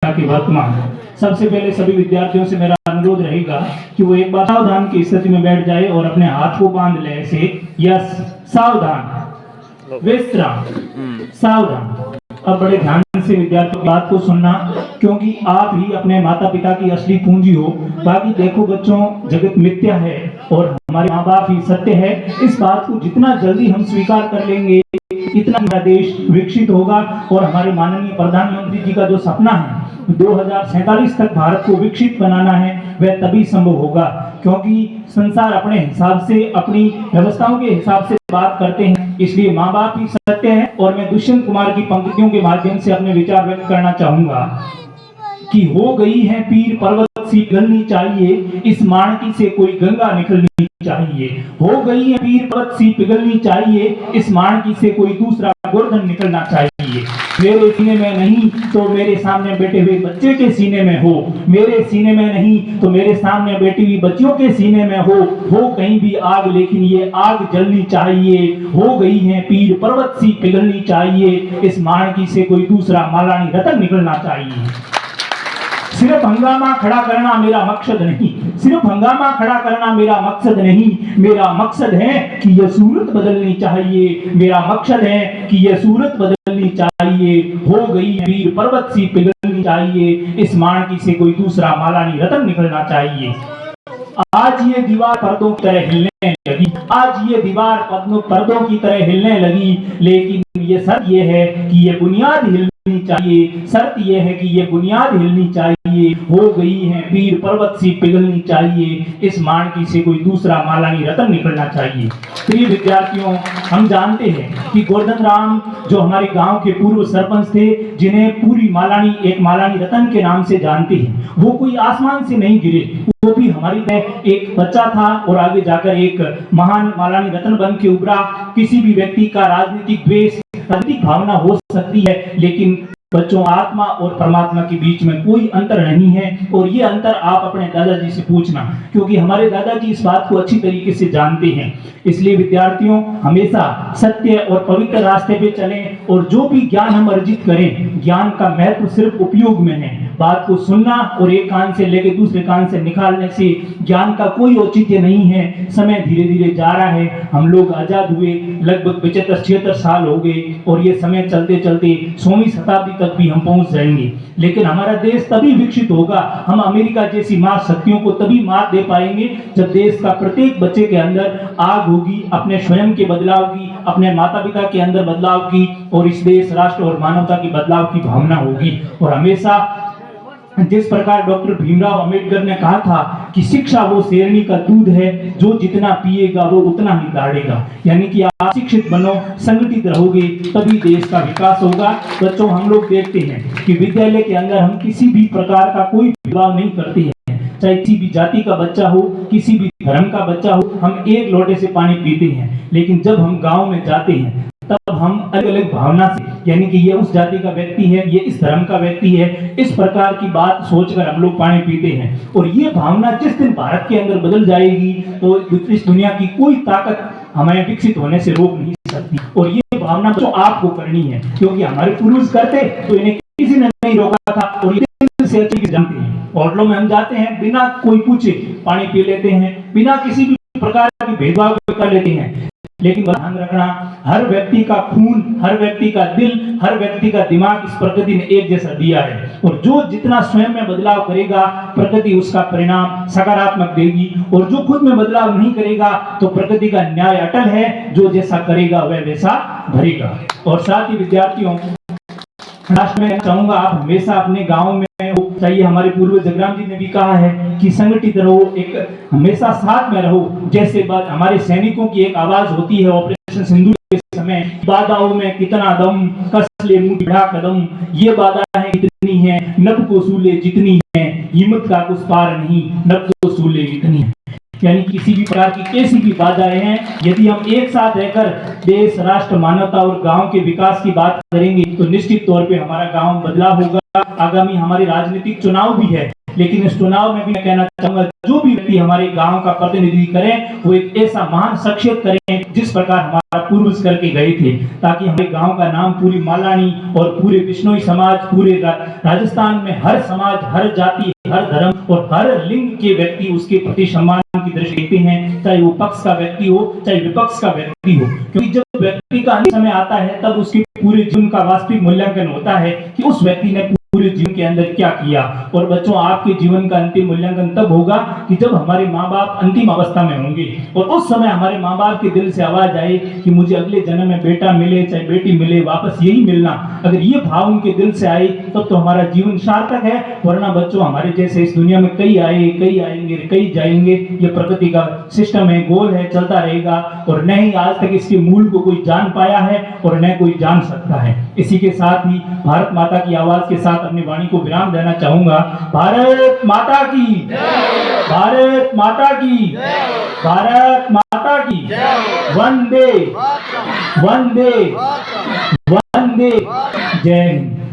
परीक्षा के वर्तमान। सबसे पहले सभी विद्यार्थियों से मेरा अनुरोध रहेगा कि वो एक बार सावधान की स्थिति में बैठ जाए और अपने हाथ को बांध ले ऐसे। यस, सावधान, विश्राम, सावधान। अब बड़े ध्यान से विद्यार्थियों की बात को सुनना, क्योंकि आप ही अपने माता पिता की असली पूंजी हो। बाकी देखो बच्चों, जगत मिथ्या है और हमारे माँ बाप ही सत्य है। इस बात को जितना जल्दी हम स्वीकार कर लेंगे इतना हमारा देश विकसित होगा। और हमारे माननीय प्रधानमंत्री जी का जो सपना है 2047 तक भारत को विकसित बनाना है, वह तभी संभव होगा क्योंकि संसार अपने हिसाब से, अपनी व्यवस्थाओं के हिसाब से बात करते हैं। इसलिए माँ बाप ही सत्य है। और मैं दुष्यंत कुमार की पंक्तियों के माध्यम से अपने विचार व्यक्त करना चाहूंगा कि हो गई है पीर पर्वत सी पिघलनी चाहिए, इस माणकी से कोई गंगा निकलनी चाहिए। हो गई है पीर पर्वत सी पिघलनी चाहिए, इस माणकी से कोई दूसरा गोवर्धन निकलना चाहिए। मेरे सीने में नहीं तो मेरे सामने बैठे हुए बच्चे के सीने में हो, मेरे सीने में नहीं तो मेरे सामने बैठी हुई बच्चियों के सीने में हो कहीं भी आग, लेकिन ये आग जलनी चाहिए। हो गई है पीर पर्वत सी पिघलनी चाहिए, इस माणकी से कोई दूसरा मालानी रतन निकलना चाहिए। सिर्फ हंगामा खड़ा करना मेरा मकसद नहीं, सिर्फ हंगामा खड़ा करना मेरा मकसद नहीं, मेरा मकसद है कि यह सूरत बदलनी चाहिए, मेरा मकसद है कि यह सूरत बदलनी चाहिए। हो गई है पीर पर्वत सी पिघलनी चाहिए, इस माणकी से कोई दूसरा मालानी रतन निकलना चाहिए। आज ये दीवार पर्दों की तरह हिलने लगी, आज ये दीवार पर्दों की तरह हिलने लगी, लेकिन ये शर्त ये है कि ये बुनियाद हिलनी चाहिए, शर्त ये है कि ये बुनियाद हिलनी चाहिए। हो गई है पीर पर्वत सी पिघलनी चाहिए, इस माणकी से कोई दूसरा मालानी रतन निकलना चाहिए। प्रिय विद्यार्थियों, हम जानते हैं कि गोवर्धन राम जो हमारे गांव के पूर्व सरपंच थे, जिन्हें पूरी एक मालानी रतन के नाम से जानते हैं, वो कोई आसमान से नहीं गिरे, वो भी हमारी तरह एक बच्चा था और आगे जाकर एक महान मालानी रतन बन के उभरा। किसी भी व्यक्ति का राजनीतिक द्वेष, राजनीतिक भावना हो सकती है, लेकिन बच्चों, आत्मा और परमात्मा के बीच में कोई अंतर नहीं है। और ये अंतर आप अपने दादाजी से पूछना, क्योंकि हमारे दादाजी इस बात को अच्छी तरीके से जानते हैं। इसलिए विद्यार्थियों, हमेशा सत्य और पवित्र रास्ते पे चलें और जो भी ज्ञान हम अर्जित करें, ज्ञान का महत्व सिर्फ उपयोग में है। बात को सुनना और एक कान से लेकर दूसरे कान से निकालने से ज्ञान का कोई औचित्य नहीं है। समय धीरे धीरे जा रहा है, हम लोग आजाद हुए लगभग 75-76 साल हो गए और ये समय चलते चलते 100वीं शताब्दी तक भी हम पहुंच जाएंगे। लेकिन हमारा देश तभी विकसित होगा, हम अमेरिका जैसी महाशक्तियों को तभी मात दे पाएंगे जब देश का प्रत्येक बच्चे के अंदर आग होगी, अपने स्वयं के बदलाव की, अपने माता पिता के अंदर बदलाव की, और इस देश, राष्ट्र और मानवता की बदलाव की भावना होगी। और हमेशा जिस प्रकार डॉक्टर भीमराव अंबेडकर ने कहा था कि शिक्षा वो शेरनी का दूध है, जो जितना पिएगा वो उतना ही दाढ़ेगा। यानी कि आप शिक्षित बनो, संगठित रहोगे, तभी देश का विकास होगा। बच्चों, हम लोग देखते हैं कि विद्यालय के अंदर हम किसी भी प्रकार का कोई भेदभाव नहीं करते हैं, चाहे किसी भी जाति का बच्चा हो, किसी भी धर्म का बच्चा हो, हम एक लोटे से पानी पीते हैं। लेकिन जब हम गाँव में जाते हैं तब हम अलग अलग भावना से, यानी कि ये उस जाति का व्यक्ति है, ये इस धर्म का व्यक्ति है, इस प्रकार की बात सोचकर हम लोग पानी पीते हैं। और ये भावना जिस दिन भारत के अंदर बदल जाएगी तो इस दुनिया की कोई ताकत हमें विकसित होने से रोक नहीं सकती। और ये भावना तो आपको करनी है, क्योंकि हमारे पूर्वज करते तो इन्हें किसी ने नहीं रोका था। और ये दिल से अच्छी जानते हैं, होटलों में हम जाते हैं, बिना कोई पूछे पानी पी लेते हैं, बिना किसी भी प्रकार की भेदभाव कर लेते हैं। लेकिन ध्यान रखना, हर व्यक्ति का खून, हर व्यक्ति का दिल, हर व्यक्ति का दिमाग इस प्रकृति ने एक जैसा दिया है। और जो जितना स्वयं में बदलाव करेगा, प्रकृति उसका परिणाम सकारात्मक देगी। और जो खुद में बदलाव नहीं करेगा तो प्रकृति का न्याय अटल है, जो जैसा करेगा वह वैसा भरेगा। और साथ ही विद्यार्थियों, लास्ट में चाहूंगा, आप हमेशा अपने गाँव में चाहिए, हमारे पूर्वज जगराम जी ने भी कहा है कि संगठित रहो, एक हमेशा साथ में रहो। जैसे बात हमारे सैनिकों की एक आवाज होती है ऑपरेशन सिंदूर के समय, बाधाओं में कितना दम, कस ले मुंह बढ़ा कदम, ये बाधाएं कितनी है, नभ को सूले जितनी है, हिम्मत का कुछ पार नहीं, नभ को सूले इतनी है। यानी किसी भी प्रकार की कैसी भी बाधाएं हैं, यदि हम एक साथ रहकर देश, राष्ट्र, मानवता और गांव के विकास की बात करेंगे तो निश्चित तौर पे हमारा गांव बदलाव होगा। आगामी हमारे राजनीतिक चुनाव भी है, लेकिन इस चुनाव में भी मैं कहना चाहूंगा, जो भी व्यक्ति हमारे गांव का प्रतिनिधित्व करें वो एक ऐसा महान शख्सियत करें जिस प्रकार हमारा पूर्वज करके गए थे, ताकि हमारे गांव का नाम पूरी मालानी और पूरे बिश्नोई समाज, पूरे राजस्थान में हर समाज, हर जाति, हर धर्म और हर लिंग के व्यक्ति उसके प्रति सम्मान की दृष्टि देखते हैं, चाहे वो पक्ष का व्यक्ति हो चाहे विपक्ष का व्यक्ति हो। क्योंकि जब व्यक्ति का अंतिम समय आता है तब उसके पूरे जीवन का वास्तविक मूल्यांकन होता है कि उस व्यक्ति ने पूरे जीवन के अंदर क्या किया। और बच्चों, आपके जीवन का अंतिम मूल्यांकन तब होगा कि जब हमारे माँ बाप अंतिम अवस्था में होंगे और उस समय हमारे माँ बाप के दिल से आवाज आए कि मुझे अगले जन्म में बेटा मिले चाहे बेटी मिले, वापस यही मिलना। अगर ये भाव उनके दिल से आए तब तो हमारा जीवन सार्थक है। वरना बच्चों, हमारे जैसे इस दुनिया में कई आए, कई आएंगे, कई जाएंगे। ये प्रकृति का सिस्टम है, गोल है, चलता रहेगा और न ही आज तक इसके मूल को कोई जान पाया है और न कोई जान सकता है। इसी के साथ ही भारत माता की आवाज के साथ अपनी वाणी को विराम देना चाहूंगा। भारत माता की, भारत माता की, भारत माता की। वंदे वंदे वंदे। जय हिंद।